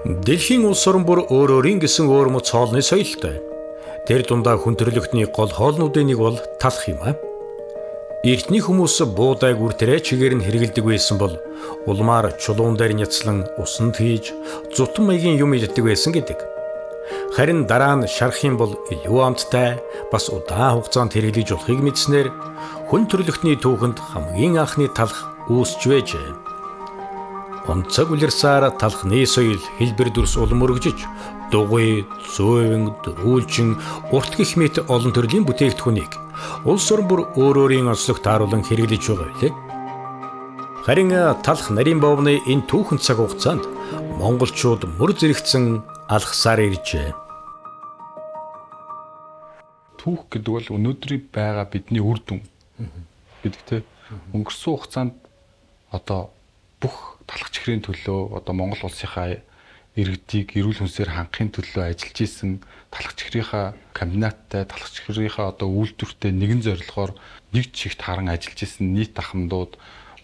Дэлхийн улс орон бүр өөрийн гэсэн өөрмөц хоолны соёлтой. Тэр дундаа хүн төрөлхтний гол хоолнуудын нэг бол талх юм а. Эртний хүмүүс буудай гүртэрэ чигээр нь хэрэгэлдэг байсан бол улмаар чулуун дээр няцлан усанд хийж зутан маягийн юм иддэг байсан гэдэг. Харин дараа нь шарах юм бол илүү амттай бас удаан хугацаанд хэрэглэж болохыг мэдснээр хүн төрөлхтний түүхэнд хамгийн анхны талх үүсч байжээ. Онцог үлэрсээр талхны соёл хэлбэр дүрс улам өргөжиж, дугуй, зөөвөн, дөрүүлжин, урт гэх мэт олон төрлийн бүтээгдэхүүнийг улс орн бүр өөрийн онцлог тааруулан хэрэглэж байгаа билээ. Харин талх нарийн боовны энэ түүхэн цаг хугацаанд монголчууд мөр зэрэгцэн алхсаар иржээ. Түүх гэдэг бол өнөөдрийн байгаа бидний үр дүн гэдэг те. Өнгөрсөн хугацаанд одоо бүх талх чихрийн төлөө одоо Монгол улсынхаа иргэдийг эрүүл хүнсээр хангахын төлөө ажиллаж исэн талх чихрийнхаа комбинаттай талх чихрийнхаа одоо үйлдвэртэй нэгэн зорилгоор нэг чигт харан ажиллаж исэн нийт ахмадууд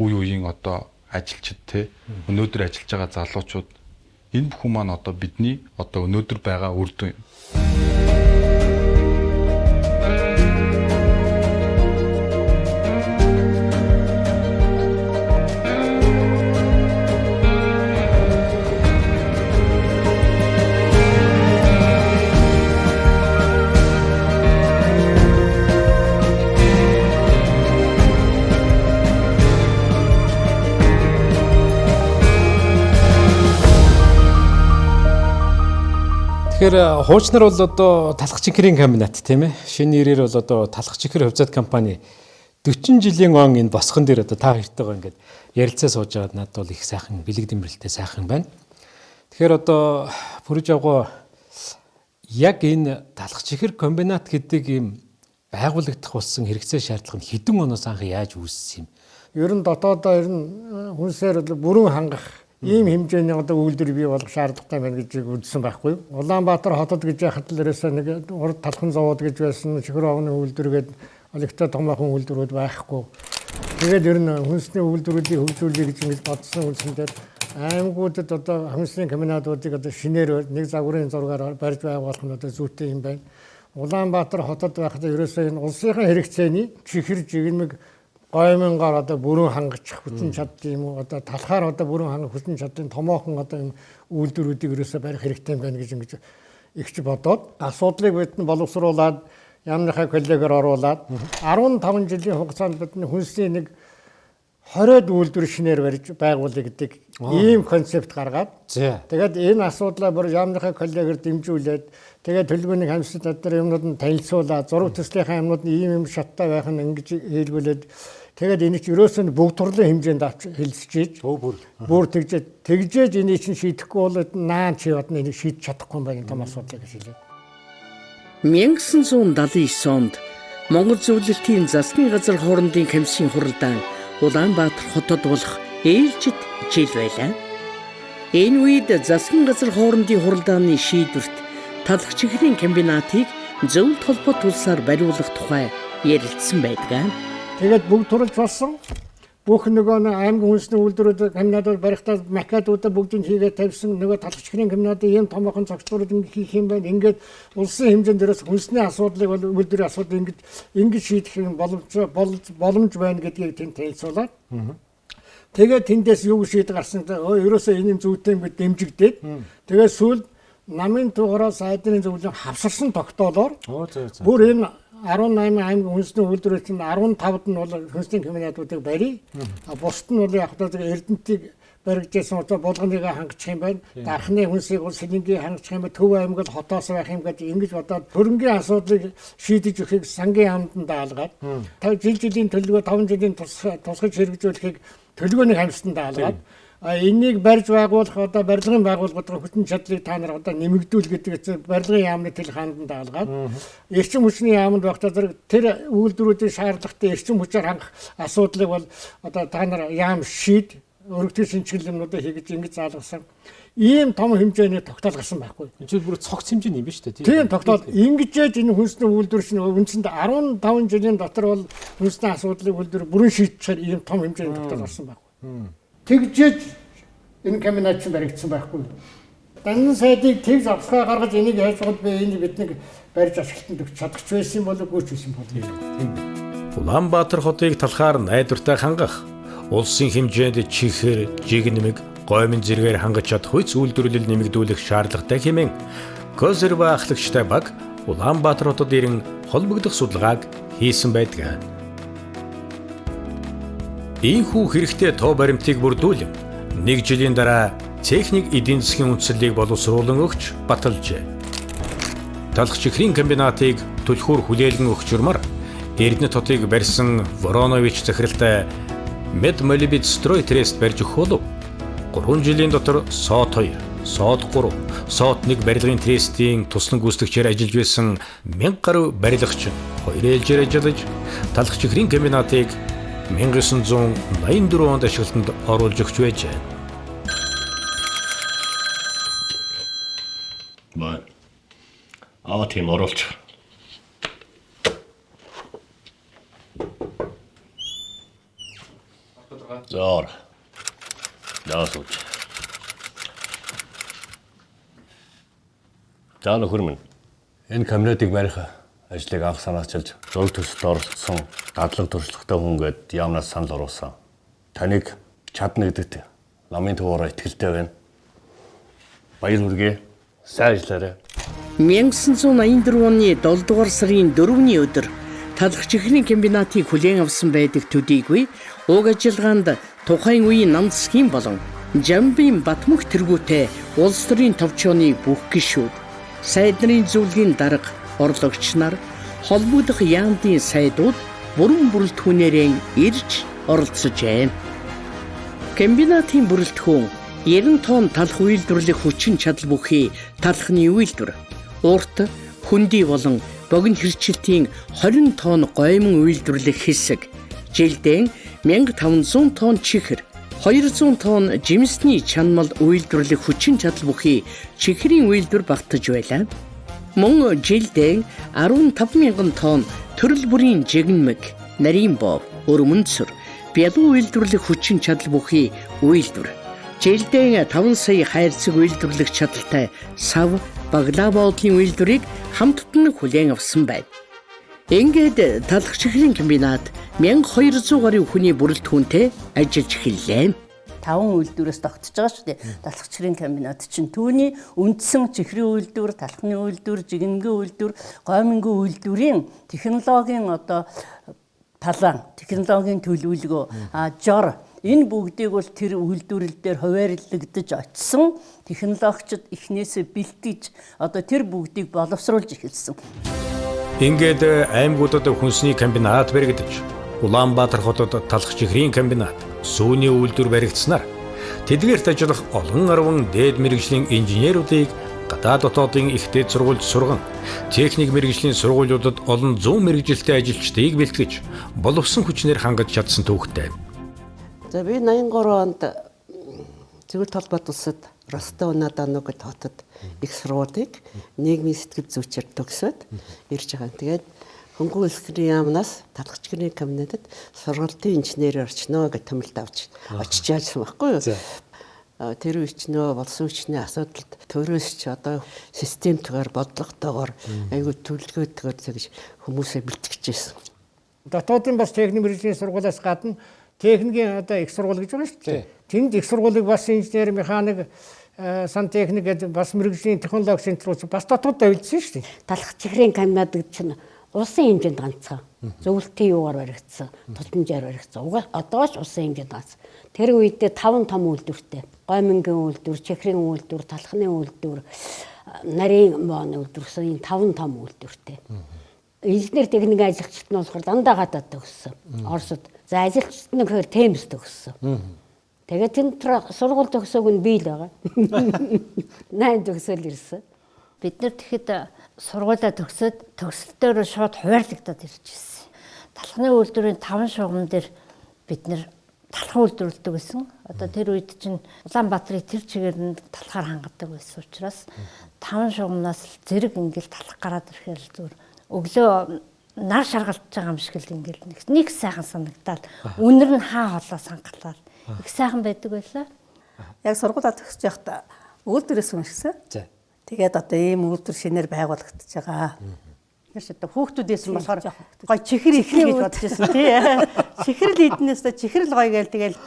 үе үеийн одоо ажилчид те өнөөдөр ажиллаж байгаа залуучууд энэ бүхэн маань одоо бидний одоо өнөөдөр байгаа үр дүн юм. Тэгэхээр хуучнаар бол одоо талх чихрийн комбинат тийм ээ. Шинэ нэрээр бол одоо талх чихэр хувьцаат компани 40 жилийн он энэ босгон дээр одоо та хоёртойгоо ингээд ярилцаа сууж байгаад надад бол их сайхан бэлэг дэмрэлтэй сайхан байна. Тэгэхээр одоо бүрж авгаа яг энэ талх чихэр комбинат гэдэг ийм байгуулагдах болсон хэрэгцээ шаардлага нь хэдэн оноос анх яаж үүссэн юм? Ер нь дотоодоо ер нь хүнсээр бүрэн хангах ийм хэмжээний одоо үйлдвэр бий болох шаардлагатай байна гэж үзсэн байхгүй. Улаанбаатар хотод гэж яхад л ерөөсөө нэг урд талхан завод гэж байсан чихэр овны үйлдвэргээд олигтой томоохон үйлдвэрүүд байхгүй. Тэгээд ер нь хүнсний үйлдвэрүүдийг хөгжүүлэе гэж ингэж бодсон үндсэн дээр аймагуудад одоо хүнсний комбинатуудыг одоо шинээр нэг загварын зургаар барьж байгуулах нь одоо зүйтэй юм байна. Улаанбаатар хотод байхдаа ерөөсөө энэ улсынхаа хэрэгцээний чихэр жигнэг гоймонгаар одоо бүрэн хангах хүчин чаддаг юм уу одоо талхаар одоо бүрэн хангах хүчин чаддаг томоохон одоо юм үйлдвэрүүдийг ерөөсөө барих хэрэгтэй байна гэж ингэж ихч бодоод асуудлыг бидэн боловсруулад яамныхаа коллегоор оруулаад 15 жилийн хугацаанд бидний хүнсний нэг 20-од үйлдвэр шинээр барьж байгуулъя гэдэг ийм концепт гаргаад тэгээд энэ асуудлаа бүр яамныхаа коллегоор дэмжүүлээд тэгээд төлөвлөгөөний хамсад дотор юмнууд нь танилцуулаад зураг төслийнхаа юмнууд нь ийм шаттай байх нь ингэж хэлгүүлээд тэгээд энийг ерөөсөө бүгд турлын хэмжээнд авч хэлсэж бүр тэгжээж энийг чинь шийдэхгүй бол наан чи бодно энийг шийдэж чадахгүй юм байна том асуудал гэж хэлээ. 1979 онд Монгол зөвлөлтийн засгийн газар хоорондын комиссийн хуралдаан Улаанбаатар хотод болох ээлжид жил байлаа. Энэ үед засгийн газар хоорондын хуралдааны шийдвэрт талх чихрийн комбинатыг зөвлөлт холбоот улсаар бариулах тухай ярилцсан байдаг. Тэгээд бүгд турлж болсон. Бүх нөгөө аймаг хүнсний үйлдвэрүүд комбинатууд барихтаа макетуудаа бүгдийг хийгээд тавьсан нөгөө талх чихрийн комбинатын ийм томоохон цогцлуулаад хийх юм байна. Ингээд улсын хэмжээнд дээрээс хүнсний асуудлыг бол үйлдвэрийн асуудлыг ингэж шийдэх юм боломж байна гэдгийг тэнд танилцуулаад. Тэгээд тэндээс юу шийдэл гарсан ерөөсөө энэ зүйтэй юм гэж дэмжигдээд тэгээд сүүл намын тугаараас сайдны зөвлөлийн хавсарсан тогтоолоор бүр энэ 18 аймаг хүнсний үйлдвэрүүд чинь 15-д нь бол хүнсний комбинатуудыг барья. Бусд нь бол яг одоо Эрдэнэтийг баригдсан одоо булганыг хангах юм байна. Дархны хүнсийг бол Сэлэнгийг хангах юм байна. Төв аймаг л хотоос байх юм гэж ингэж бодоод хөрөнгөний асуудлыг шийдэж өгөхийг сангийн яамд даалгаад жилийн төлөвлөгөө 5 жилийн тусгаж хэрэгжүүлэхийг төлөвлөгөөний хамсанд даалгаад энийг барьж байгуулах одоо барилгын байгууллагуудын хүчин чадлыг та нар одоо нэмэгдүүл гэдэг барилгын яамны тэл хаанд даалгаад эрчим хүчний яамд багтаа тэр үйлдвэрүүдийн шаардлагатай эрчим хүчээр хангах асуудлыг бол одоо та нар яам шийд өргөдөл шинжилгээнүүдээ хийгэж ингэж заалгасан ийм том хэмжээний тогтоол гарсан байхгүй. Энэ чинь бүр цогц хэмжээ юм байна шүү дээ. Тийм тогтоол ингэжээж энэ хүнсний үйлдвэр чинь үндсэндээ 15 жилийн дотор бол хүнсний асуудлыг үйлдвэр бүрэн шийдчихээр ийм том хэмжээний тогтоол гарсан байхгүй. Тэгжээж энэ комбинат баригдсан байхгүй. Данин сайдыг тэгж авсгаа гаргаж энийг яаж бол би энэ бидний барьж ашиглалтанд өгч чадах байсан юм болов гүйч байсан болов. Улаанбаатар хотыг талхаар найдвартай хангах, улсын хэмжээнд чихэр, жигнэмэг, гомин зэргээр хангаж чадах үе үйлдвэрлэл нэмэгдүүлэх шаардлагатай хэмээн Козерва ахлагчтай баг Улаанбаатар хотод ирэн холбогдох судалгааг хийсэн байдаг. Ийхүү хэрэгтэй тоо баримтыг бүрдүүлэн 1 жилийн дараа техник эдийн засгийн үндслийг боловсруулан өгч баталжээ. Талх чихрийн комбинатыг түлхүүр хүлээлгэн өгч юмар Эрдэнэт хотыг барьсан Воронович захиралтай Медмолибит строй трест барьж өгөх болов 3 жилийн дотор сот 2, сот 3, сот 1 барилгын трестийн туслан гүйцэтгэгчээр ажиллаж байсан 1000 гаруй барилгач 2 ээлжээр ажиллаж талх чихрийн комбинатыг 1984 онд ашиглалтанд оруулж өгч байжээ. Тийм оруулж. Зор. Яасууч. За нөхөр минь. Энэ камерыг барих ажлыг анх санаачилж зөв төсөлд оролцсон дадлаг туршлагатай хүн гээд яамнаас санал оруулсан. Таныг чадна гэдэгт намын төвөөрөө итгэлтэй байна. Баяр хүргэе. Сайн ажиллаарай. 1984 оны 7 дугаар сарын 4-ний өдөр талх чихрийн комбинатыг хүлээн авсан байдаг төдийгүй уг ажиллагаанд тухайн үеийн нам засгийн болон Жамбын Батмөх тэргүүтэй улс төрийн товчооны бүх гишүүд, сайд нарын зөвлөгийн дарга, орлогч нар, холбогдох яамдын сайдууд бүрэн бүрэлдэхүүнээрээ ирж оролцожээ. Комбинатын бүрэлдэхүүн 90 тонн талх үйлдвэрлэх хүчин чадал бүхий талхны үйлдвэр, урт, хөндөй болон богино хэрчилтийн 20 тонн гоймон үйлдвэрлэх хэсэг, жилдээ 1500 тонн чихэр, 200 тонн жимсний чанмал үйлдвэрлэх хүчин чадал бүхий чихрийн үйлдвэр багтаж байлаа. Мөн жилдээ 15,000 тонн төрөл бүрийн жигнэмэг, нарийн бов, өрмөнцөр, бялуу үйлдвэрлэх хүчин чадал бүхий үйлдвэр, жилдээ 5 сая хайрцаг үйлдвэрлэх чадалтай сав, баглаа боодлын үйлдвэрийг хамтд нь хүлээн авсан байна. Ингээд талх чихрийн комбинат 1200 гаруй хүний бүрэлдэхүүнтэй ажиллаж эхэллээ. 5 үйлдвэрээс тогтож байгаа шүү дээ. Талх чихрийн комбинат чинь түүний үндсэн чихрийн үйлдвэр, талхны үйлдвэр, жигнэгийн үйлдвэр, гомингийн үйлдвэрийн технологийн талаан, технологийн төлөвлөгөө, жор энэ бүгдийг бол тэр үйлдвэрлэл дээр хуваарлагдаж очсон технологичд эхнээсээ бэлтгэж тэр бүгдийг боловсруулж эхэлсэн. Ингээд аймагуудад хүнсний комбинат баригдаж, Улаанбаатар хотод талх чихрийн комбинат, сүүний үйлдвэр баригдсанаар тэдгээрт ажиллах олон арван дээд мэргэжлийн инженеруудыг гадаад дотоодын их дээд сургуульд сурган, техник мэргэжлийн сургуулиудад олон 100 мэргэжилтэй ажилчдыг бэлтгэж, боловсон хүчнээр хангаж чадсан түүхтэй. За би 83 онд Зөвлөлт холбоот улсад Ростов-на-Дону гэдэг хотод их сургуулийг нийгмийн сэтгэл зүйчээр төгсөөд ирж байгаа. Тэгээд хөнгөн улсын яамнаас талх чихрийн комбинатад сургалтын инженерээр орчноо гэж томилд авч очиж яажсан байхгүй юу? Тэр үечнөө болсон хүчний асуудалд төрөөсч системтэйгээр бодлоготойгоор айгүй төлөвлөгөөтэйгээр тэгж хүмүүсээ бэлтгэжсэн. Дотоодын бас техник мэргэжлийн сургуулиас гадна техникийн их сургууль гэж байна шүү дээ. Тэнд их сургуулийг бас инженер, механик, сантехник гэдэг бас мэргэжлийн технологи центрууд бас дотооддоо үйлдсэн шүү дээ. Талх чихрийн комбинат гэдэг чинь улсын хэмжээнд ганцхан зөвлөлтийн юугаар баригдсан, тусламжаар баригдсан. Одоож улсын хэмжээнд ганц. Тэр үедээ 5 том үйлдвэртэй. Гомингийн үйлдвэр, чихрийн үйлдвэр, талхны үйлдвэр, нарийн бооны үйлдвэр гэсэн 5 том үйлдвэртэй. Инженер техник ажигчид нь болохоор дандаа гадаад төгссөн. Оросд. За ажилчид нь гэхээр Темс төгссөн. Тэгээд тэр сургууль төгсөөг нь би л байгаа. 8 төгсөөл ирсэн. Бид нар тэгэхэд сургуулаа төгсөөд төгсөлтөөр шууд хуваарлагдаад ирж ирсэн. Талхны үйлдвэрийн 5 шугам дээр бид нар талхан үйлдвэрлэдэг байсан. Тэр үед чинь Улаанбаатарыг тэр чигээр нь талхаар хангадаг байсан учраас 5 шугамнаас зэрэг ингээл талх гараад ирэхээр зүгээр өглөө нар шаргалж байгаа юм шиг л ингээл нэг сайхан санагдаад үнэр нь хаа холоо сангалаад их сайхан байдаг байлаа. Яг сургуулаа төгсөж явахдаа Үйлдвэрээс уншсан. За. Тэгээд одоо ийм үйлдвэр шинээр байгуулагдаж байгаа. Тэр шиг хүүхдүүдээс нь болохоор гой чихэр ихний гэж бодож байсан тий. Чихрэл иднээс чихрэл гоё гээл тэгэл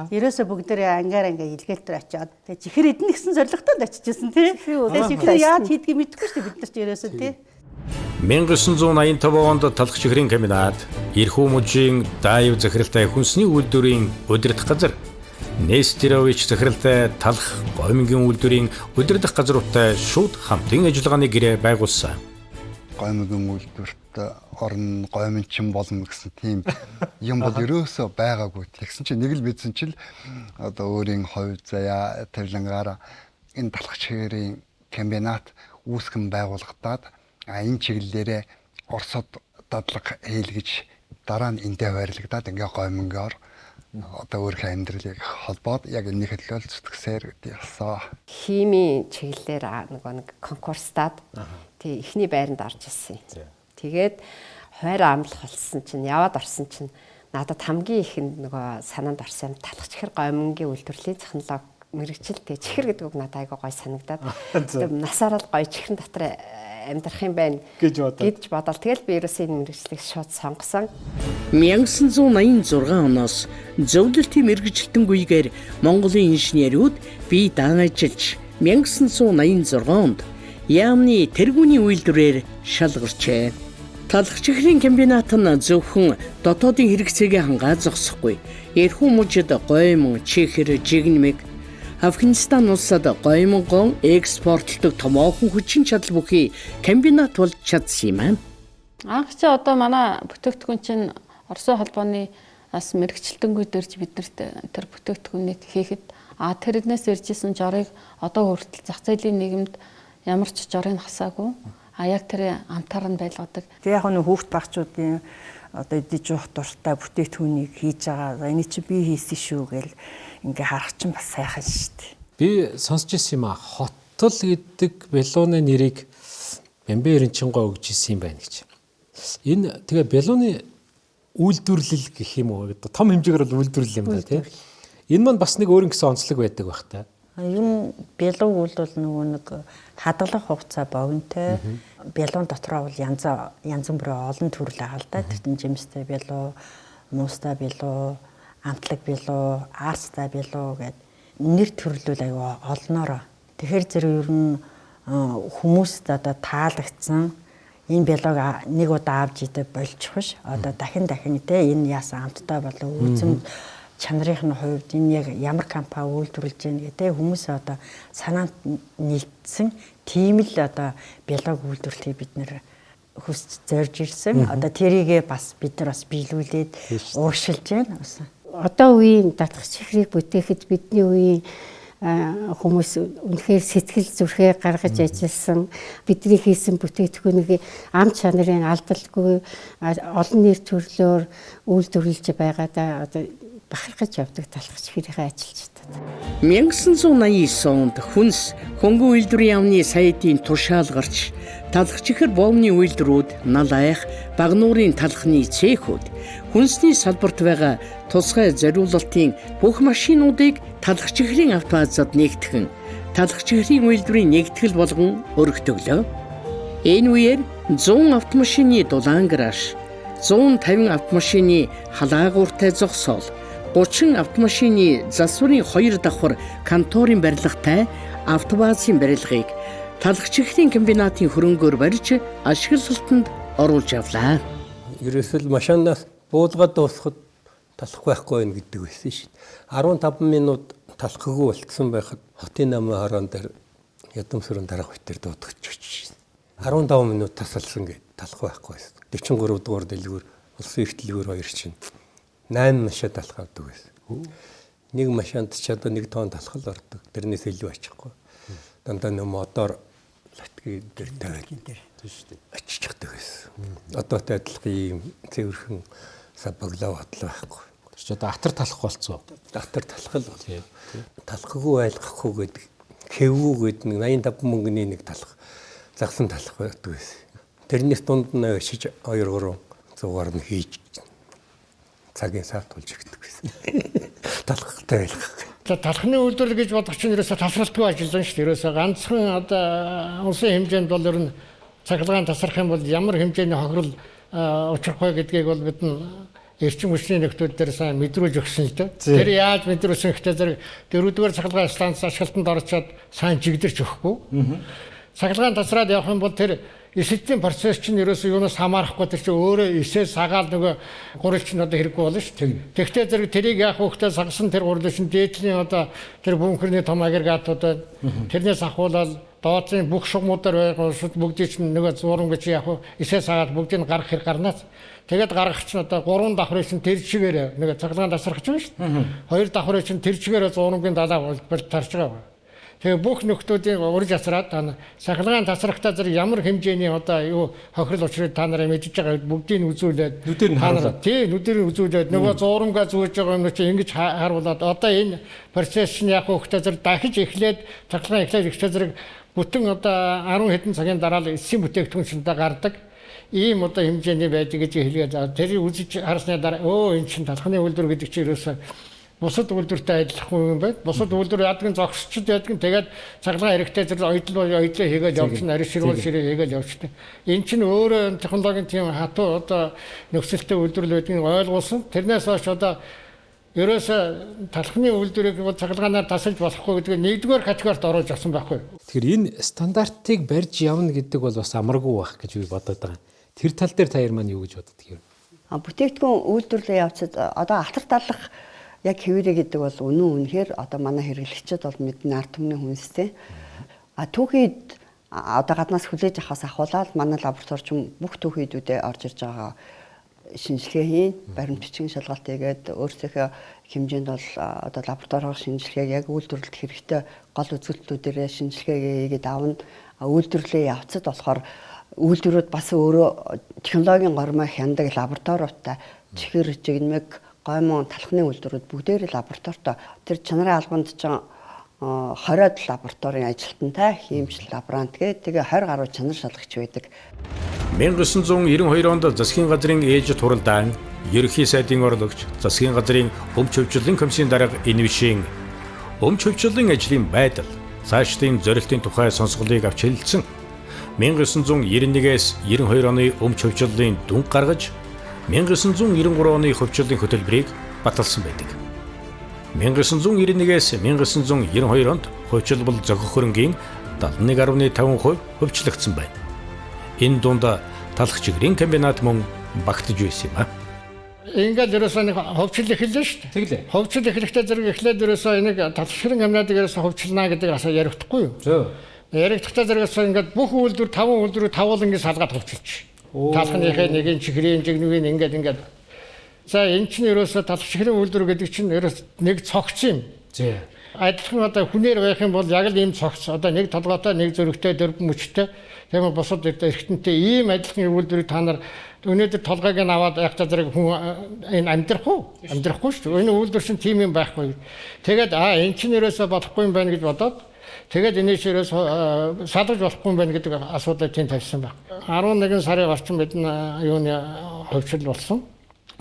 ерөөсө бүгдээрээ ангиар илгээлтэр очиод тэгээ чихэр идэх гэсэн зорилготой очижсэн тий. Тэгээ чихэр яаж хийдгийг мэдэхгүй шүү дээ бид нар ч ерөөсө тий. 1985 онд талах чихрийн комбинат Ирхүү мужийн даив захиралтай хүнсний үйлдвэрийн удирдах газар, Нестерович захиралтай талах гомингийн үйлдвэрийн удирдах газруудтай шууд хамтын ажиллагааны гэрээ байгуулсан. Гомингийн үйлдвэрт орон гоминчин болно гэсэн тийм юм бол ерөөсөө байгаагүй. Тэгсэн чинь нэг л бидсэн чил одоо өөрийн хувь заяа тавилангаар энэ талах чихрийн комбинат үүсгэн байгуулагдаад энэ чиглэлээрээ Оросод дадлага хийлгэж дараа нь эндээ байрлагдаад ингээ гомингоор одоо өөрийнхөө амьдралыг холбоод яг энэний хөдөлгөөл зүтгэсээр гэдэг ялсаа. Химийн чиглэлээр нэг конкурстаад тий эхний байранд орж ирсэн. Тэгээд хойр амлах болсон чинь яваад орсон чинь надад хамгийн ихэнд нөгөө санаанд орсон юм талах чихэр гомингийн үйлдвэрлэлийн технологи мэрэгчил тий чихэр гэдэг үг надад айгаа гой санагдаад насаараа л гой чихрэн дотор амьдрах юм байна гэж бодоод тэгэл би ерөөсөө энэ мэрэгчлийг шууд сонгосон. 1986 оноос зөвлөлтийн мэрэгчлэлтэнгүйгээр Монголын инженерүүд бие даанажиллж 1986 онд яамны тэргүүний үйлдвэрээр шалгарчээ. Талах чихрийн комбинат нь зөвхөн дотоодын хэрэгцээгээ хангаад зогсохгүй. Эрхүү мужид гомин, чихэр, жигнэмэг Афганистан улсад гомингон экспортлдог томоохон хүчин чадал бүхий комбинат болж чадсан юм аа. Анх чи одоо манай бүтээгдэхүүн чинь Оросын холбооны бас мэрэгчлэлтэнгүүд дэрж биднэрт тэр бүтээгдэхүүнийг хийхэд тэрнээс иржсэн жорыг одоо хүртэл зах зээлийн нийгэмд ямар ч жорыг хасаагүй. Яг тэр амтаар нь байлгадаг. Тэг яг нэг хүүхд багчуудын одоо идэж уух дуртай бүтээгдэхүүнийг хийж байгаа. Эний чи би хийсэн шүү гэл ингээ харах чинь бас сайхан шүү дээ. Би сонсч ирсэн юм аа. Хотол гэдэг Беллоны нэрийг Бямбэ Эренчингой өгж ирсэн юм байна гэж. Энэ тэгээ Беллоны үйлдвэрлэл гэх юм уу? Том хэмжээгээр бол үйлдвэрлэл юм да тий. Энэ маань бас нэг өөр нэгэн онцлог байдаг байх та. Юм Беллон бол нөгөө нэг хадгалах хугацаа богинотой. Беллон дотроо бол янз бүрийн олон төрөл байгаа л да. Тэр жимстэй белло, муустай белло, амтлаг белло, арстай белло гэдэг нэр төрлөл аюу олноор. Тэгэхээр зэрэг ер нь хүмүүст одоо таалагдсан энэ беллог нэг удаа авч идэ болчих биш. Одоо дахин те энэ яасан амттай болов үүсэм чанарын хувьд энэ яг ямар компани үйлдвэрлэж байна гэдэг хүмүүс одоо санаанд нийцсэн тийм л одоо беллог үйлдвэрлэхийг бид нэр хүсч зорж ирсэн. Одоо тэрийгээ бас бид нар бас биелүүлээд ууршилж байна. Одоо үеийн дадлах чихрийг бүтээхэд бидний үеийн хүмүүс үнэхээр сэтгэл зүрхээ гаргаж ажилласан бидний хийсэн бүтээгдэхүүнийг ам чанарын алдалгүй олон нэр төрлөөр үйлдвэрлэж байгаадаа одоо бахархаж явдаг талхах чихрийнхээ ажилчдад. 1989 онд хүнс хөнгөн үйлдвэрийн яамны сайдын тушаал гарч талхах чихэр боомны үйлдвэрүүд налайх багнуурын талхны цехүүд хүнсний салбарт байгаа тусгай зориулалтын бүх машинуудыг талхах чихрийн автобазад нэгтгэн талхах чихрийн үйлдвэрийн нэгтгэл болгон өргөтөглөө. Энэ үеэр 100 автомашины дулаан гараж, 150 автомашины халаагууртай зогсоол, 30 автомашины засварын 2 давхар конторын барилгатай автобазын барилгыг талхах чихрийн комбинатын хөрөнгөөр барьж ашиглалтанд оруулж авлаа. Ерөөсөл машинаас буулгаад дуусахад талах байхгүй байх гэдэг байсан шүү дээ. 15 минут талхаггүй болтсон байхад хотын намын хороон дээр ядамсрын дараах битэр дуудагч. 15 минут тасалсан гэд талах байхгүй байсан. 43 дугаар дэлгүүр улсын их дэлгүүр хоёр чинь 8 машин талах авдаг байсан. Нэг машинд ч одоо 1 тонн талхал ордог. Тэрнээс илүү ачихгүй. Дандаа нэг мотор латгийн дээр тавиад аччихдаг байсан. Одоотой адилхан ийм цэвэрхэн сабаглаа бодлоо байхгүй. Чи одоо атар талах болцоо. Атар талах л бол. Талхаггүй байлгахгүй гэдэг хэвгүй гэдэг нэг 85 мөнгөний нэг талах загсан талах байдаг байсан. Тэрнээс дунд нь шиж 2-3 зугаар нь хийж цагийн саат болж ирдэг байсан. Талхахтай байлгах. талхны үйлдвэрлэл гэж бодох чинь ерөөсө тасралтгүй ажиллана шүү дээ. Ерөөсө ганцхан одоо улсын хэмжээнд бол ер нь цахилгаан тасрах юм бол ямар хэмжээний хохирол учрах вэ гэдгийг бол бид нь эрчим хүчний нөхцөл дээр сайн мэдрүүлж өгсөн л дээ. Тэр яаж мэдрүүлсэн гэхдээ зэрэг 4-р цахилгаан станц ашиглалтанд орчоод сайн жигдэрч өгөхгүй. Цахилгаан тасраад явах юм бол тэр эсэлтийн процесс чинь ерөөсөө юунаас хамаарахгүй тэр чинь өөрөө эсээс сагаал нөгөө гурилч нь одоо хэрэггүй болно шүү дээ. Тэгвэл зэрэг тэрийг яах вэ гэхдээ сагсан тэр гурилч нь дээдлийн одоо тэр бункерний том агрегатуудад тэрнээс ахуулаад доотлын бүх шугамудаар байгаа бүгдийг чинь нөгөө зурам гэж яах вэ эсээс сагаад бүгдийг нь гаргах хэрэг гарнаас. Тэгээд гаргах чинь одоо 3 давхрыг чинь тэр чигээр нөгөө цахилгаан тасрах гэж байна шүү дээ. 2 давхрыг чинь тэр чигээр зурамгийн далаа тарж байгаа. Тэгээ бүх нөхдүүдийн урьж асраад цахилгаан тасрахтаа зэрэг ямар хэмжээний одоо юу хохирол учрыг та нараа мэдж байгаа бүгдийг нь үзүүлээд нүдээр нь үзүүлээд нөгөө зуурамгаа зүүж байгаа юм чи ингэж харуулад одоо энэ процесс нь яг хөөхтэй зэрэг дахиж эхлээд цахилгаан эхлээд ихтэй зэрэг бүтэн одоо 10 хэдэн цагийн дараа л эсийн бүтээгдэхүүн шиндэ гардаг ийм одоо хэмжээний байдаг гэж хэлгээд тэрийг үзэж харсны дараа энэ чинь талхны үйлдвэр гэдэг чинь ерөөсөө бусад үйлдвэртэй адилхан юм байна. Бусад үйлдвэр ядгийн зогсчд ядгийн тэгээд цахилгаан хэрэгтэй зэрэг ойдлоо хийгээд явчихна. Ари ширүүл ширээ хийгээд явчихна. Энэ чинь өөрөө технологийн тийм хатуу одоо нөхцөлтэй үйлдвэрлэл байдгийг ойлгуулсан. Тэрнээс хойш одоо ерөөсө талхны үйлдвэрийг цахилгаанаар тасалж болохгүй гэдэг нэгдүгээр категорид оруулж авсан байхгүй. Тэгэхээр энэ стандартыг барьж явна гэдэг бол бас амаргүй байх гэж би бодоод байгаа. Тэр тал дээр та хоёр маань юу гэж боддог юм? Бүтээгдэхүүн үйлдвэрлэлээ явцад одоо алтар талах яг хэвээрээ гэдэг бол үнэхээр одоо манай хэрэглэгчид бол мэднэ ард түмний хүнстэй. Түүхийд одоо гаднаас хүлээж авахаас ахуулаад манай лабораторич бүх түүхийдүүдээ орж ирж байгаа шинжилгээ хийн, баримт бичгийн шалгалт хийгээд өөрсдийнхөө хэмжээнд бол одоо лабораториор шинжилгээг яг үйлдвэрлэлд хэрэгтэй гол үзүүлэлтүүдээрээ шинжилгээгээ хийгээд авна. Үйлдвэрлэлээ явцад болохоор үйлдвэрүүд бас өөрөө технологийн гормоо хяндаг лабораториудтай чихэр жигнэмэг гомон талхны үйлдвэрүүд бүгдээр лабораторид тэр чанарын албанд ч 20-аад лабораторийн ажилтнтай хиймжил лаборант тэгээ 20 гаруй чанар шалгагч байдаг. 1992 онд засгийн газрын ээж туралдаан ерөнхий сайдын орлогч засгийн газрын өмч хөвчлөлын комиссийн дарга энэ вишийн өмч хөвчлөлын ажлын байдал цаашдын зорилтын тухай сонсголыг авч хэлэлцэн 1991-ээс 92 оны өмч хөвчлөлийн дүнг гаргаж 1993 оны хөвчлөлийн хөтөлбөрийг баталсан байдаг. 1991-ээс 1992 онд хөвчлөл зохих хөрөнгийн 71.5% хөвчлөгдсөн байна. Энэ дунд талх чигрийн комбинат мөн багтаж байсан юм а. Ингээд ерөөсөө нэг хөвчлөл эхэллээ шүү дээ. Тэглээ. Хөвчлөл эхлэхдээ зэрэг эхлээд ерөөсөө энийг талх чигрийн комбинатыг ерөөсөө хөвчлөнө гэдэг асаа ярихдаггүй юу? Ярихдагтаа зэрэгс ингээд бүх үйлдвэр 5 үйлдвэрийг тавуулангийн салгаад хөвчилж. Талхныхээ нэгийн чихрийн жигнүгийн ингээд. За энэ чинь ерөөсөө талх чихрийн үйлдвэр гэдэг чинь ерөөс нэг цогц юм. Адилхан одоо хүнээр байх юм бол яг л ийм цогц. Одоо нэг толгойтой, нэг зөрөгтэй, дөрвөн мөчтэй. Тийм босод эргэнтэнтэй ийм адилхан үйлдвэрийг та нар өнөөдөр толгойг нь аваад яг та зэрэг хүн энэ амьдрахгүй шүү дээ. Энэ үйлдвэр чинь тийм юм байхгүй. Тэгээд энэ чинь ерөөсөө болохгүй юм байна гэж бодоод тэгээд энэс ерөөс салгаж болохгүй юм байна гэдэг асуудал тийм тавьсан байна. 11 сарын орчим бидний юуны хөвчлөл болсон.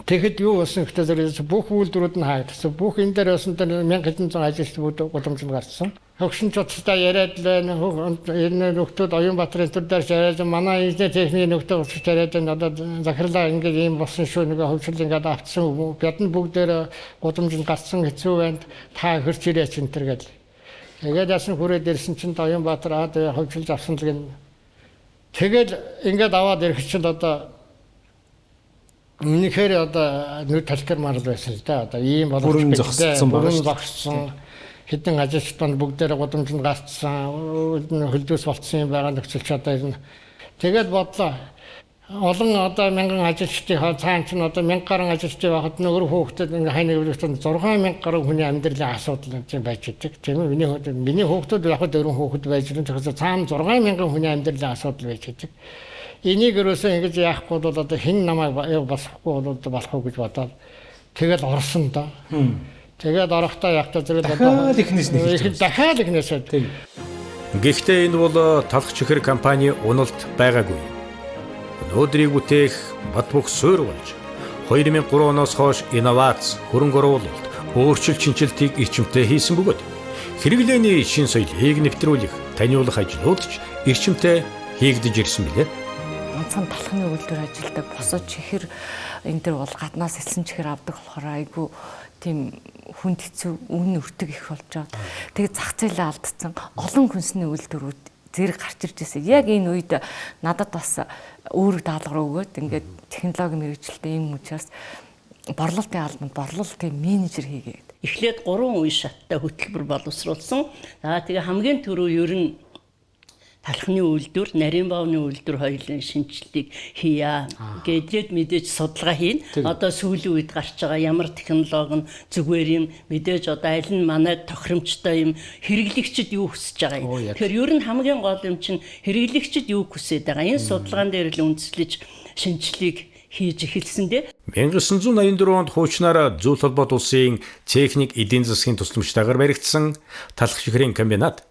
Тэгэхэд юу болсон гэхдээ зэрэг бүх үйлдвэрүүд нь хаагдсан. Бүх энэ дээр байсан дээр 1700 ажилчид гудамжинд гарсан. Хөгшин цуцтай яриад л энэ нөхдүүд Оюнбаатарын төр дээр яриад манай инженер техникийн нөхдөө уулзч яриад одоо захирлаа ингээд ийм болсон шүү нэг хөвчлөл ингээд авцсан бядн бүгдээр гудамжинд гарсан хэцүү байна. Та хөрч ирээч энэ төр гэдэг. Тэгээд яасан хүрээд ирсэн чинь Оюнбаатар тэгээ хөвчлж авсан л гэн. Тэгээд ингээд аваад ирэх чинь одоо үнэхээр одоо нүд талхимаар байсан л да. Одоо ийм бүрэн зогссон хэдэн ажилчдад бүгдээр гудамжинд гарцсан хөлдөөс болцсон юм байгаа нөхцөлч одоо ирнэ. Тэгээд бодлоо. Олон одоо 1000 ажилчдын цаан чинь одоо 1000 гаруй ажилчдын байхад нөгөө хүүхдэд ингээ хайны өвлөстөнд 6000 гаруй хүний амьдралын асуудал юм байж байгаа. Тийм үү? Миний хүүхдүүд яг 4 хүүхэд байж байгаа. Тэгэхээр цаана 6000 хүний амьдралын асуудал байж байгаа. Энийг ерөөсөө ингэж яахгүй бол одоо хэн намайг болохгүй бол болохгүй гэж бодоод тэгэл орсон доо. Тэгээд орохдоо явтаа зэрэг одоо дахиад ихнээсээ тийм. Гэхдээ энэ бол талх чихэр компани уналт байгаагүй. Өнөөдрийг бүтээх бат бөх суурь болж 2003 оноос хойш инновац, хөрөнгө оруулалт, өөрчлөлт шинжилтийг эрчимтэй хийсэн бөгөөд хэрэглээний шин соёлыг нэвтрүүлэх, таниулах ажлууд ч эрчимтэй хийгдэж ирсэн билээ. Ганцхан талхны үйлдвэр ажилдаг босоо чихэр энэ төр бол гаднаас элсэн чихэр авдаг болохоор айгүй тийм хүнд хэцүү үн өртөг их болж байгаа. Тэгээд зах зээлээ алдсан олон хүнсний үйлдвэрүүд зэрэг гарч ирж байсан. Яг энэ үед надад бас өөрөг даалгавар өгөөд ингээд технологийн мэргэжилтэд юм учраас борлуулалтын албанд борлуулалтын менежер хийгээд эхлээд 3 үе шаттай хөтөлбөр боловсруулсан. За тэгээ хамгийн түрүү ер нь талхны үйлдвэр, нарийн баавны үйлдвэр хоёрын шинжилгээг хийя. Гэдгээд мэдээж судалгаа хийн. Одоо сүүлийн үед гарч байгаа ямар технологи нь зүгээр юм, мэдээж одоо аль нь манай тохиромжтой юм, хэрэглэгчид юу хүсэж байгаа юм. Тэгэхээр ер нь хамгийн гол юм чинь хэрэглэгчид юу хүсэж байгаа. Энэ судалгаан дээр л үндэслэж шинжилгээг хийж эхэлсэн дээ. 1984 онд хуучнаараа Зүйл холбоот улсын техник эдийн засгийн тусламжтайгаар баригдсан талх чихрийн комбинат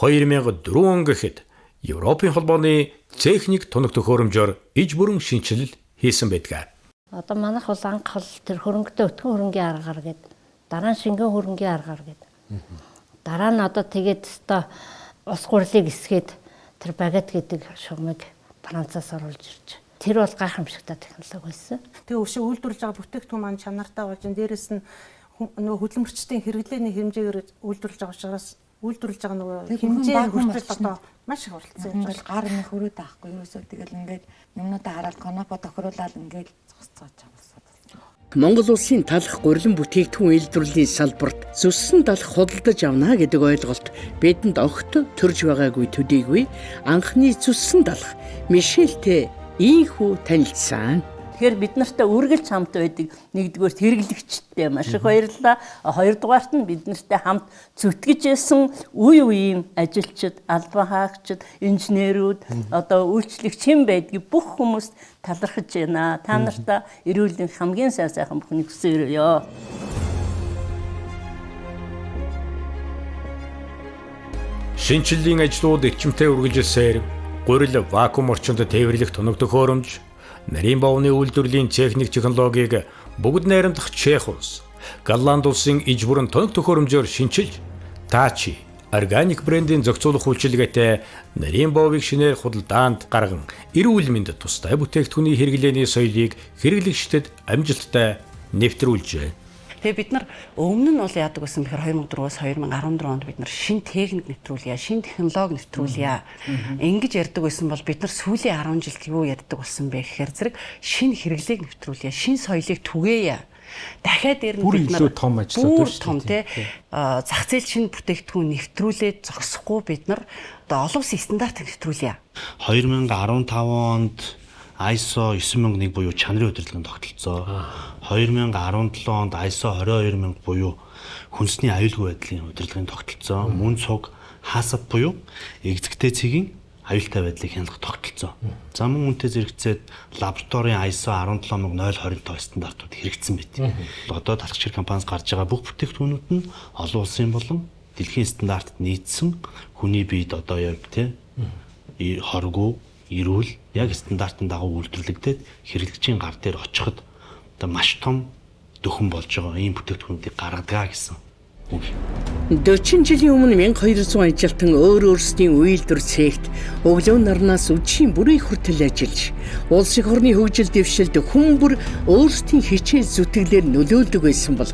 2004 он гэхэд Европын холбооны техник тоног төхөөрөмжөөр иж бүрэн шинжилэл хийсэн байдаг. Одоо манайх бол анх бол тэр хөрөнгөтэй өтгөн хөрөнгөний аргаар гээд дараа нь шингэн хөрөнгөний аргаар гээд дараа нь одоо тэгээд өстой ус гурлыг эсгээд тэр багет гэдэг шугамыг Францаас оруулж ирж. Тэр бол гайхамшигтай технологи байсан. Тэгээ өшөө үйлдвэрлэж байгаа бүтээгдэхүүн маань чанартай болж дээрээс нь нөгөө хөдөлмөрчдийн хэрэглээний хэмжээгээр үйлдвэрлэж байгаа учраас үйлдвэрлэж байгаа нөгөө хэмжээ хүртэл одоо маш их оролцсон. Ингээл гар нэг хөрөөд авахгүй юусоо тэгэл ингээд юмнуудаа хараад конопо тохируулаад ингээд зогсцоож байгаа. Монгол улсын талх гурилан бүтээгдэхүүн үйлдвэрлэлийн салбарт зүссэн талх худалдаж авна гэдэг ойлголт бидэнд огт төрж байгаагүй төдийгүй анхны зүссэн талх Мишельтэй ийхүү танилцсан. Тэгэхээр бид нартай үргэлж хамт байдаг. Нэгдүгээр хэрэглэгчтэй маш их баярлалаа. Хоёрдугаарт нь бид нартай хамт зүтгэж байсан үе үеийн ажилчид, албан хаагчид, инженерүүд, одоо үйлчлэгч хэн байдгийг бүх хүмүүст талархаж байна. Та нартай эрүүл мэндийн хамгийн сайхан бүхнийг хүсээрээ. Шинжиллийн ажлууд эрчимтэй үргэлжилсээр гурил вакуум орчинд тээвэрлэх тоног төхөөрөмж, нарийн баавны үйлдвэрлэлийн техник технологиг бүгд найрамдах Чех улс, Голланд улсын иж бүрэн тоног төхөөрөмжөөр шинчилж, Tachi органик брендийн зохицуулах үйлчилгээтэй нарийн баавыг шинээр худалдаанд гарган эрүүл мэндэд тустай бүтээгдэхүүний хэрэглээний соёлыг хэрэглэгчдэд амжилттай нэвтрүүлжээ. Тэгээ бид нар өмнө нь бол яадаг байсан бэхээр 2004-өөс 2014 онд бид нар шин техник нэвтрүүлье, шин технологи нэвтрүүлье. Ингэж ярьдаг байсан бол бид нар сүүлийн 10 жилд юу ярьдаг болсон бэ гэхээр зэрэг шин хэрэглээг нэвтрүүлье, шин соёлыг түгээе. Дахиад дээр нь бид нар том ажлууд том тий зах зээл шин бүтээгдэхүүн нэвтрүүлээд зогсохгүй бид нар одоо олон улсын стандартыг нэвтрүүлье. 2015 онд ISO 9001 буюу чанарын удирдлагын тогтолцоо, 2017 онд ISO 22000 буюу хүнсний аюулгүй байдлын удирдлагын тогтолцоо, мөн цуг HACCP буюу эгзэгтэй цэгийн аюултай байдлыг хянах тогтолцоо. За мөн үнэтэй зэрэгцээд лабораторийн ISO 17020 стандартууд хэрэгжсэн байт. Одоо талх чихэр компаниас гарч байгаа бүх бүтээгдэхүүнүүд нь олон улсын болон дэлхийн стандартад нийцсэн хүний биед одоо яг тий хоргүй эрүүл яг стандартын дагуу үйлдвэрлэгдээд хэрэглэгчийн гар дээр очиход одоо маш том дөхөн болж байгаа ийм бүтээгдэхүүнүүдийг гаргадаг гэсэн үг. 40 жилийн өмнө 1200 ажилтан өөр өөрсдийн үйлдвэр цэгт өглөө нарнаас өчийн бүрийн хүртэл ажиллаж улс их орны хөгжил дэвшилд хүмүүр өөрсдийн хичээл зүтгэлээр нөлөөлдөг байсан бол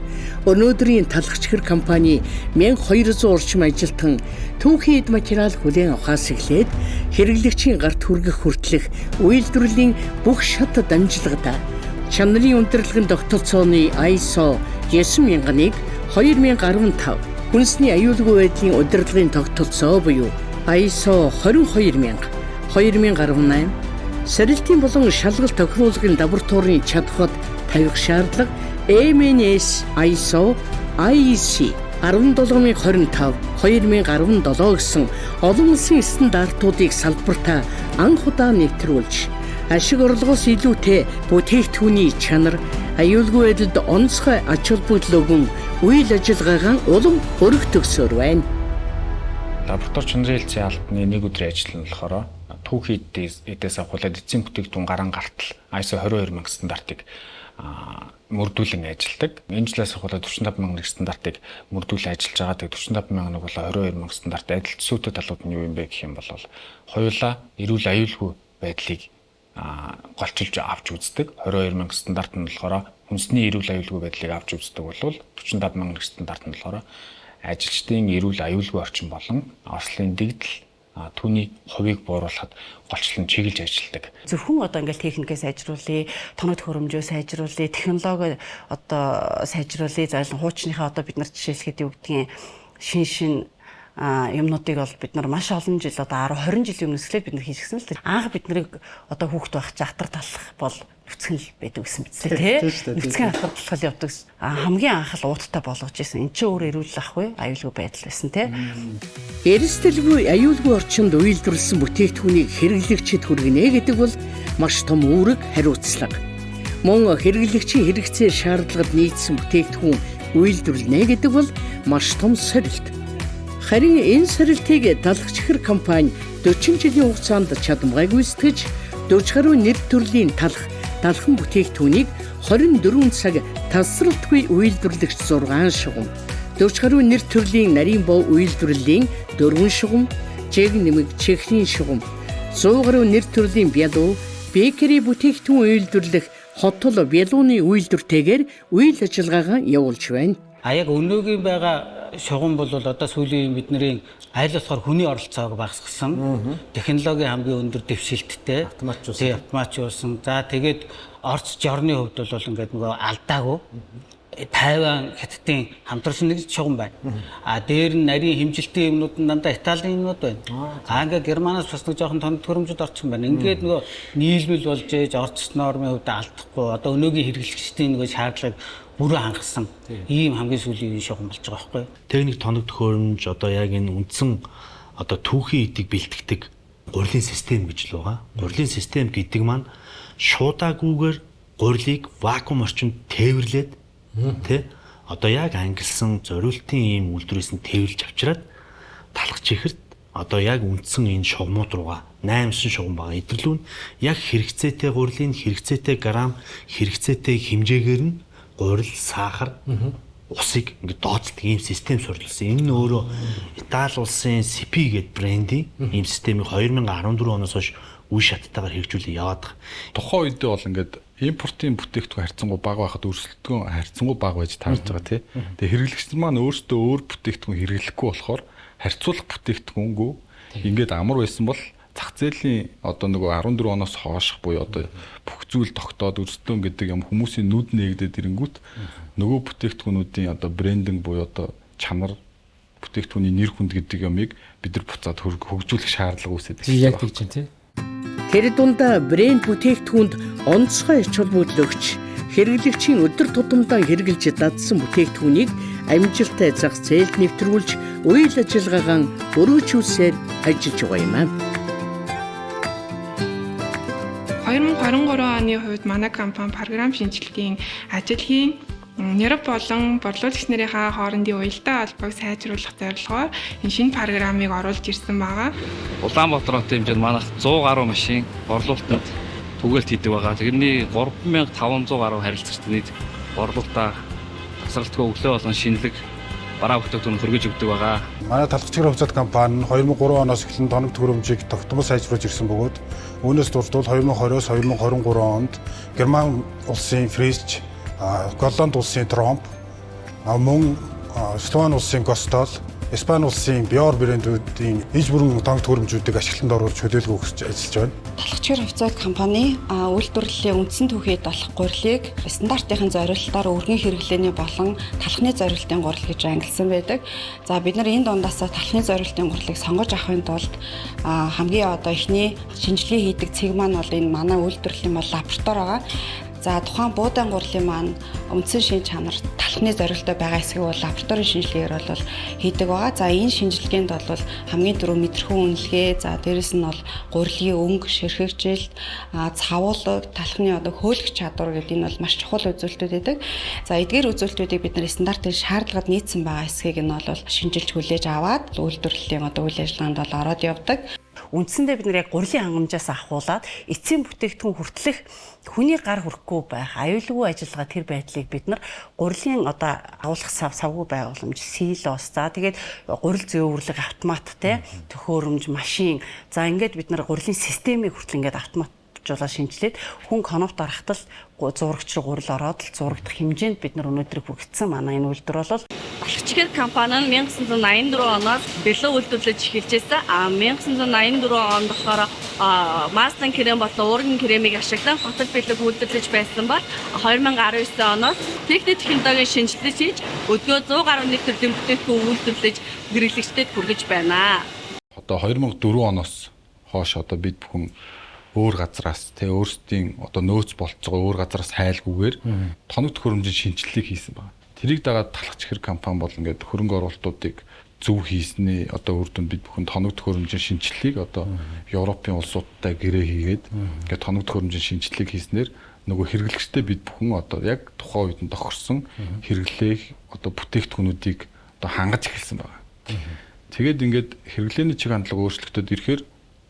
өнөөдрийн талх чихэр компани 1200 орчим ажилтан түүхийн эд материал хүлээн авахаас эхлээд хэрэглэгчийн гарт хүргэх хүртэлх үйлдвэрлэлийн бүх шат дамжлагуудаа чанарын удирдлагын тогтолцооны ISO 9001 2015 хүнсний аюулгүй байдлын удирдлагын тогтолцоо буюу ISO 22000 2018 сорилтын болон шалгалт тохируулгын лабораторийн чадхад тавих шаардлага MNS ISO IEC 17025 2017 гэсэн олон улсын стандартуудыг салбартаа анх удаа нэвтрүүлж ашиг орлогоос илүүтэй бүтээгдэхүүний чанар аюулгүй байдалд онцгой ач холбогдол өгөн үйл ажиллагаагаа улам өргөх төгсөөр байна. Лаборатори чанарын хэлцээ албаны нэг өдрийн ажил нь болохоор түүхийн эдээс авахуулаад эцсийн бүтээгдэхүүн гаран гартал ISO 22000 стандартыг мөрдүүлэн ажилладаг. Энэ жилээс хавьлаа 45 мянган нэг стандартыг мөрдүүлэн ажиллаж байгаа. 45 мянган нэг бол 22 мянган стандарт. Адил төсөөтэй талууд нь юу юм бэ гэх юм бол хоёулаа эрүүл аюулгүй байдлыг голчилж авч үздэг. 22 мянган стандарт нь болохоор хүнсний эрүүл аюулгүй байдлыг авч үздэг бол 45 мянган нэг стандарт нь болохоор ажилчдын эрүүл аюулгүй орчин болон ослын дэгдэл түүний хувийг бууруулахад голчлон чиглэж ажилладаг. Зөвхөн одоо ингээл техникээ сайжруулъя, тоног төхөөрөмжөө сайжруулъя, технологи одоо сайжруулъя, заалан хуучныхаа одоо бид нар жишээлхэд юу гэдгийг шин юмнуудыг бол бид нар маш олон жил одоо 10 20 жилийн өмнөөс эхлээд бид нар хийчихсэн л дээ. Анх бид нарыг одоо хүүхэд байх чатар талах бол нүцгэн л байдаг гэсэн биз дээ. Нүцгэн ахарлах явдаг. Хамгийн анх л ууттай болгож ирсэн. Энд чинь өөр эрүүл ахгүй аюулгүй байдал байсан тий. Эрсдэлгүй аюулгүй орчинд уйлдварласан бүтээгдэхүүнийг хэрэглэгчид хүргэнэ гэдэг бол маш том үүрэг хариуцлага. Мөн хэрэглэгчийн хэрэгцээ шаардлагад нийцсэн бүтээгдэхүүн уйлдвэрлэнэ гэдэг бол маш том сорилт. Харин энэ сорилтыг талхчхэр компани 40 жилийн хугацаанд чадамгайг үүсгэж 40 гаруй нэр төрлийн талхан бүтээгдэхүүнийг 24 цаг тасралтгүй уйлдвэрлэгч 6 шугам, 40 гаруй нэр төрлийн нарийн боо уйлдвэрлэлийн 4 шугам, жиг нэмэг чихрийн шугам, 100 гаруй нэр төрлийн бялуу, бекери бүтээгдэхүүн уйлдвэрлэх хотол бялууны уйлдвэртэйгээр үйл ажиллагаагаа явуулж байна. Яг өнөөгийн байгаа шугам бол одоо сүүлийн бидний аль болохоор хүний оролцоог багасгасан. Технологи хамгийн өндөр дэвшилттэй, автоматжуулсан. За тэгээд орц жорны хувьд бол ингээд нөгөө алдаагүй Тайван хятадын хамтарсан нэг шугам байна. Дээр нь нарийн хэмжилтийн юмнууд нь дандаа Италийн юмнууд байна. Ингээ Германаас бас нэг жоохон тоног төхөөрөмжөд орчин байна. Ингээд нөгөө нийлмэл болж ээж орц нормын хувьд алдахгүй. Одоо өнөөгийн хэрэглэгчдийн нөгөө шаардлагыг бүрэн хангасан ийм хамгийн сүүлийн шугам болж байгаа байхгүй юу? Техник тоног төхөөрөмж одоо яг энэ үндсэн одоо түүхийн эдийг бэлтгэдэг гурилын систем гэж л байгаа. Гурилын систем гэдэг маань шуудаагүйгээр гурилыг вакуум орчинд тээвэрлээд тэ одоо яг ангилсан зориултын ийм үйлдвэрээс нь тээвэрлж авчираад талах чихэрт одоо яг үндсэн энэ шугамууд руугаа 8 шугам байгаа. Эдгэрлүүн яг хэрэгцээтэй гурилын хэрэгцээтэй грамм хэрэгцээтэй хэмжээгээр нь гурил, сахар, усыг ингээд дооцдог ийм систем сурласан. Энэ нь өөрөө Итали улсын CP гэдэг брендийн ийм системийг 2014 оноос хойш үе шаттайгаар хэрэгжүүлээ яваад байгаа. Тухайн үедээ бол ингээд импортын бүтээгдэхүүн харьцангуй бага байхад өрсөлдөгөн харьцангуй бага байж таарж байгаа тий. Тэгээ хэрэглэгчид маань өөрсдөө өөр бүтээгдэхүүн хэрэглэхгүй болохоор харьцуулах бүтээгдэхүүнгүү ингээд амар байсан бол зах зээлийн одоо нөгөө 14 оноос хойших буюу одоо бүх зүйл тогтоод өрсөлдөөн гэдэг юм хүмүүсийн нүд нээгдээд ирэнгүүт нөгөө бүтээгдэхүүнүүдийн одоо брендинг буюу одоо чанар бүтээгдэхүүний нэр хүнд гэдэг юмыг бид нар буцаад хөгжүүлэх шаардлага үүсээд байна. Яг тэгж байна тий. Тэр дундаа брэнд бүтээгдэхүүнд онцгой ач холбогдол өгч хэрэглэгчийн өдөр тутамдаа хэрэгжилж дадсан бүтээгдэхүүнийг амжилттай зах зээлд нэвтрүүлж үйл ажиллагаагаа өргөжүүлсээр ажиллаж байгаа юм аа. 2023 оны хувьд манай компани програм шинжилгээний ажил хийн нэр болон борлуулагч нарынхаа хоорондын уялдаа холбоог сайжруулах зорилгоор энэ шинэ программыг оруулж ирсэн байгаа. Улаанбаатар хотын хэмжээнд манайх 100 гаруй машин борлуулалтад түгэлт хийдэг байгаа. Тэрний 3500 гаруй харилцагчид нийт борлуулалтаа тасралтгүй өглөө болон шинэлэг бараа бүтээгдэхүүн хөргөж өгдөг байгаа. Манай талхчгэр хувьцаат компани 2003 оноос эхлэн тоног төхөөрөмжийг тогтмол сайжруулж ирсэн бөгөөд үүнээс дурдвал 2020-оос 2023 онд Герман улсын Фризч, Голланд улсын Тромп, мөн Словен улсын Гостол, Испани улсын Биор брэндүүдийн иж бүрэн тоног төхөөрөмжүүдийг ашиглалтанд оруулж хөдөлгөөн өгч ажиллаж байна. Талхчгэр хувьцаат компани үйлдвэрлэлийн үндсэн түүхий долох гурилыг стандартын зорилтоор өргөн хэрэглээний болон талхны зорилтын гурил гэж ангилсан байдаг. За бид нар энэ дундаас талхны зорилтын гурилыг сонгож авахын тулд хамгийн одоо эхний шинжилгээ хийдэг цэг маань бол энэ манай үйлдвэрлэлийн бол лаборатори байгаа. За тухайн буудаан гурилын маань үндсэн шин чанар талхны зорилттой байгаа хэсгийг бол лабораторийн шинжилгээгээр бол хийдэг байгаа. За энэ шинжилгээнд бол хамгийн түрүү мэдрэхүүн үнэлгээ, за дээрэс нь бол гурилын өнгө, ширхэгжилт, цавуулга, талхны одоо хөөлөх чадвар гэдэг энэ бол маш чухал үзүүлэлтүүд байдаг. За эдгээр үзүүлэлтүүдийг бид нар стандартын шаардлагад нийцсэн байгаа хэсгийг нь бол шинжилж хүлээж аваад үйлдвэрлэлийн одоо үйл ажиллагаанд бол ороод явдаг. үндсэндээ бид нар яг гурилын хангамжаас ахуулаад эцсийн бүтээгдэхүүн хүртэлх хүний гар хүрэхгүй байх аюулгүй ажиллагаа тэр байдлыг бид нар гурилын одоо агуулгах савгүй байгууламж силос за тэгээд гурил зөөвөрлөг автомат те төхөөрөмж машин за ингээд бид нар гурилын системийг хүртэл ингээд автоматжуулаад шинжилээд хүн конопт орохтол зурагч руу гурил ороод л зурагдах хэмжээнд бид нар өнөөдөр хүргэсэн манай энэ үйлдвэр бол Балхичгэр компани нь 1984 оноос бэлэн үйлдвэрлэж эхэлжсэн. 1984 онд болохоор мастан крем болон уургийн кремийг ашиглан хотод бэлэг үйлдвэрлэж байсан бол 2019 оноос техник технологийн шинжилгээ хийж өдгөө 100 гаруй нийт төрлийн бүтээгдэхүүн үйлдвэрлэж хэрэглэгчдэд хүргэж байна. Одоо 2004 оноос хойш одоо бид бүхэн өөр газраас тэ өөрсдийн одоо нөөц болцгоо өөр газраас хайлгүйгээр тоног төхөөрөмжийн шинжилгээг хийсэн байна. Тэрийг дагаад талхач компани бол ингээд хөрөнгө оруулалтуудыг зөв хийснээ одоо үр дүнд бид бүхэн тоног төхөөрөмжийн шинжилгээг одоо Европын улсуудтай гэрээ хийгээд ингээд тоног төхөөрөмжийн шинжилгээг хийснээр нөгөө хэрэглэгчтэй бид бүхэн одоо яг тухайн үед нь тохирсон хэрэглээх одоо бүтээгдэхүүнүүдийг одоо хангаж эхэлсэн байна. Тэгээд ингээд хэрэглээний чиг хандлага өөрчлөгдөд ирэхээр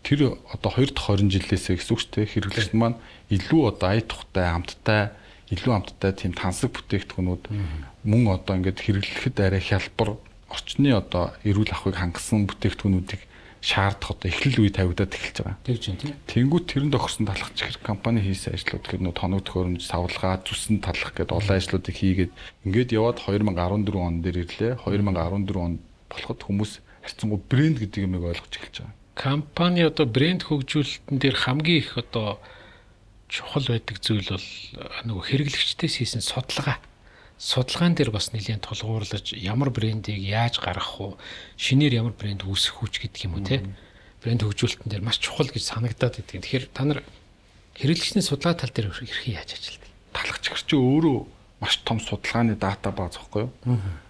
тэр одоо 2 дахь 20 жилээсээ гэсэн үг шүү дээ хэрэглэгчд маань илүү одоо ая тухтай илүү амттай тийм тансаг бүтээгдэхүүнүүд мөн одоо ингээд хэрэглэхэд арай хялбар орчны одоо эрүүл ахуйг хангасан бүтээгдэхүүнүүдийг шаардах одоо эхлэл үе тавигдаад эхэлж байгаа. Тэгж байна тийм. Тэнгүүд тэрэн тохирсон талхач компани хийсэн ажлууд гэхэд нөө тоног төхөөрөмж савлгаа зүсэн талах гэдэг олон ажлуудыг хийгээд ингээд яваад 2014 он дээр ирлээ. 2014 онд болоход хүмүүс харьцангуй брэнд гэдэг юмыг ойлгож эхэлж байгаа. Компани одоо брэнд хөгжүүлэлтэн дээр хамгийн их одоо чухал байдаг зүйл бол нөгөө хэрэглэгчдээс хийсэн судалгаан дээр бас нэлээд тулгуурлаж ямар брендийг яаж гаргах уу, шинээр ямар брэнд үүсгэх үү гэдэг юм уу те. Брэнд хөгжүүлэлтэн дээр маш чухал гэж санагдаад идэг. Тэгэхээр та нар хэрэглэгчний судалгаа тал дээр хэрхэн яаж ажилладаг? Талхач чи өөрөө маш том судалгааны дата бааз байхгүй юу?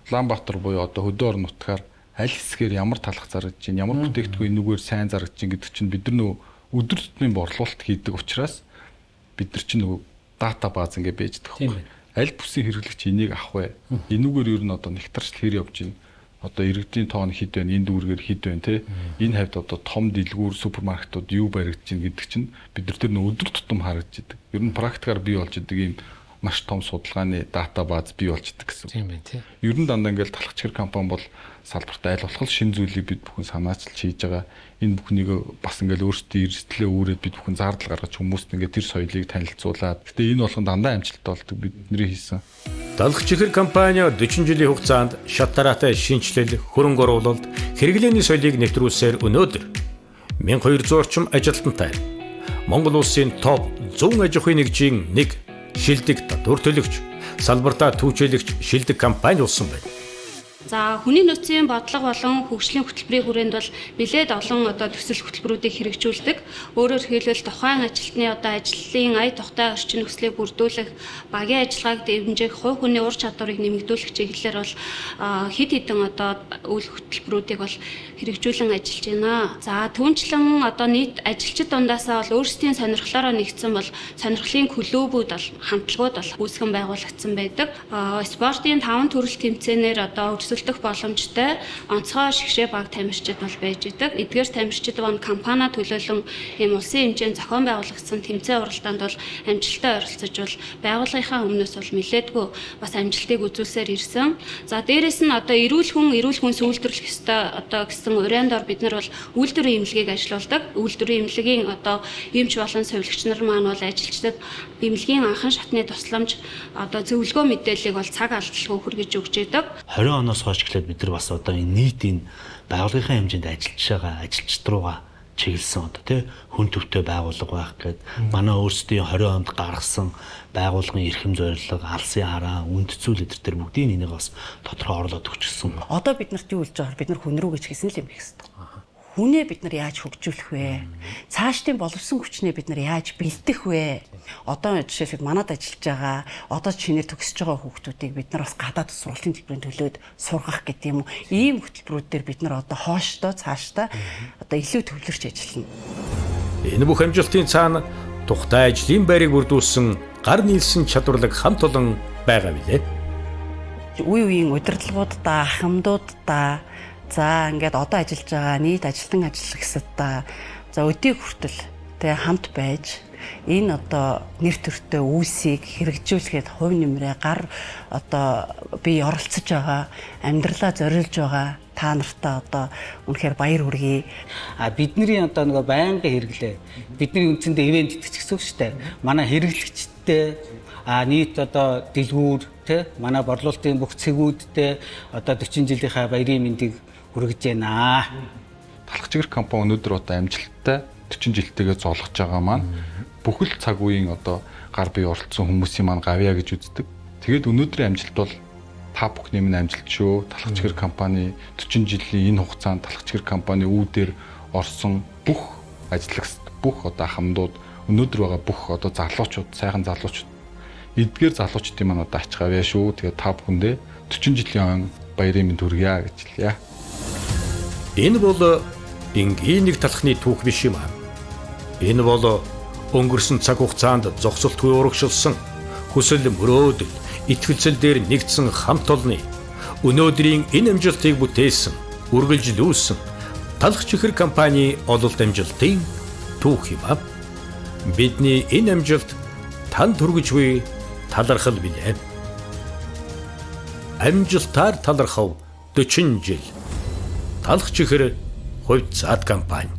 Улаанбаатар буюу одоо хөдөө орон нутгаар аль хэсгээр ямар талх зарагдж байна, ямар бүтээгдэхүүн энүүгээр сайн зарагдж байна гэдэг чинь бид нар нөгөө өдөр тутмын борлуулалт хийдэг учраас бид нар чинь нөгөө дата бааз ингээ бийждэг байхгүй. Аль бүсийн хэрэглэгч энийг авах вэ? Энүүгээр ер нь одоо нэгтарч хэр явж байна? Одоо иргэдийн тоон хэд байна? Энэ дүүргээр хэд байна те? Энэ хавьд одоо том дэлгүүр супермаркетууд юу баригдаж байна гэдэг чинь бид нар тэр нөгөө өдөр тутам харагдж идэг. Ер нь практикаар бий болж идэг ийм маш том судалгааны дата бааз бий болж идэг гэсэн. Тийм байна тий. Ер нь дандаа ингээл талхач компани бол салбарт аль болох шинэ зүйлийг бид бүхэн санаачилж хийж байгаа. Энэ бүхнийг бас ингээл өөрсдийн эрсдлээ үүрээд бид бүхэн зардал гаргаж хүмүүст ингээд тэр соёлыг танилцуулаад. Гэтэ энэ болгон дандаа амжилттай болдог бидний хийсэн. Далхач компани 40 жилийн хугацаанд шат тараатай шинжилэл, хөрөнгө оруулалт, хэрэглээний соёлыг нэвтрүүлсээр өнөөдөр 1200 орчим ажилтнтай Монгол улсын топ 100 аж ахуйн нэгжийн нэг шилдэг татвар төлөгч, салбартаа түүчилэгч шилдэг компани болсон байна. За хүний нөөцийн бодлого болон хөгжлийн хөтөлбөрийн хүрээнд бол нэлээд олон одоо төсөл хөтөлбөрүүдийг хэрэгжүүлдэг. Өөрөөр хэлбэл тухайн ажилтны одоо ажлын ая тухтай орчин нөхцөлийг бүрдүүлэх, багийн ажиллагааг дэмжих, хувь хүний ур чадварыг нэмэгдүүлэх чиглэлээр бол хэд хэдэн одоо үйл хөтөлбөрүүдийг бол хэрэгжүүлэн ажиллаж байна. За түүнчлэн одоо нийт ажилчид дундаасаа бол өөрсдийн сонирхлоороо нэгдсэн бол сонирхлын клубүүд бол хамтлагууд бол үүсгэн байгуулагдсан байдаг. Спортын 5 төрөл тэмцээнээр одоо өрсөлдөх боломжтой онцгой шигшээ баг тамирчид бол байж идэг. Эдгээр тамирчид бол компани төлөөлөн ийм улсын хэмжээнд зохион байгуулагдсан тэмцээн уралдаанд бол амжилттай оролцож бол байгууллагынхаа өмнөөс бол нэлээдгүй бас амжилтыг үзүүлсээр ирсэн. За дээрэс нь одоо эрүүл хүнс үйлдвэрлэх ёстой одоо гэсэн урайнд ор бид нар бол үйлдвэрийн эмнэлгийг ажилуулдаг. Үйлдвэрийн эмнэлгийн одоо эмч болон совилогч нар маань бол ажилчдад эмнэлгийн анхан шатны тусламж одоо зөвлөгөө мэдээллийг бол цаг алдалгүй хүргэж өгч идэг. 20 оноос хойш эхлээд бид нар бас одоо энэ нийтийн байгууллагын хэмжээнд ажиллаж байгаа ажилчид руугаа чиглэсэн одоо тий хүн төвтэй байгууллага байх гээд манай өөрсдийн 20 онд гаргасан байгууллагын эрхэм зорилго, алсын хараа, үнд цэцүүл эдэр төр бүгдийг энийг бас тодорхой орлоод өгчихсөн. Одоо бид нарт юу болж байгаа бид нар хүн рүү гэж хэлсэн л юм их хэвээр. Хүнээ бид нар яаж хөгжүүлэх вэ? Цаашдын боловсон хүчнээ бид нар яаж бэлдэх вэ? Одоо жишээлбэл манад ажиллаж байгаа, одоо чинээр төгсөж байгаа хүүхдүүдийг бид нар бас гадаад сургалтын төлбөрийн төлөөд сургах гэдэг юм уу? Ийм хөтөлбөрүүдээр бид нар одоо хоошдоо цаашдаа одоо илүү төвлөрч ажиллана. Энэ бүх амжилтын цаана тухтай ажлын байрыг бүрдүүлсэн гар нийлсэн чадварлаг хамт олон байгаа билээ. Үе үеийн удирдлагуудаа, ахмадуудаа За ингээд одоо ажиллаж байгаа нийт ажилтан ажиллагчдаа за өдийг хүртэл тэгээ хамт байж энэ одоо нэр төртэй үйлсийг хэрэгжүүлэхэд хувь нэмрээ гар одоо би оролцож байгаа, амьдралаа зориулж байгаа та нартаа одоо үнэхээр баяр хүргэе. Бидний одоо нөгөө байнгын хэрэглээ. Бидний үндсэндээ ивент итгэж гэсэн үг шүү дээ. Манай хэрэглэгчтэй нийт одоо дэлгүүр тэ манай борлуулалтын бүх цэгүүдтэй одоо 40 жилийнхаа баярын мэндийг хүргэж байна. Талах чигэр компани өнөөдөр одоо амжилттай 40 жилтэйгээ зоолгож байгаа маань бүхэл цаг үеийн одоо гар бие оролцсон хүмүүсийн маань гавья гэж үздэг. Тэгээд өнөөдрийн амжилт бол та бүхний минь амжилт шүү. Талах чигэр компани 40 жилийн энэ хугацаанд талах чигэр компани үүдээр орсон бүх ажиллагч, бүх одоо хамдууд өнөөдөр байгаа бүх одоо залуучууд, сайхан залуучууд эдгээр залуучдын маань одоо ач гавья шүү. Тэгээд та бүхэндээ 40 жилийн баярын мэнд хүргье гэж хэлье. Энэ бол энгийн нэг талхны түүх биш юм аа. Энэ бол өнгөрсөн цаг хугацаанд зогсолтгүй урагшилсан хүсэл мөрөөдөл, итгэлцэл дээр нэгдсэн хамт олонны өнөөдрийн энэ амжилтыг бүтээсэн, үргэлжлүүлсэн талах чихэр компани ололт амжилтын түүх юм аа. Бидний энэ амжилт танд хүргэж буй талархал билээ. Амжилтаар талархав 40 жил. Талах чихэр хувьд заад компани.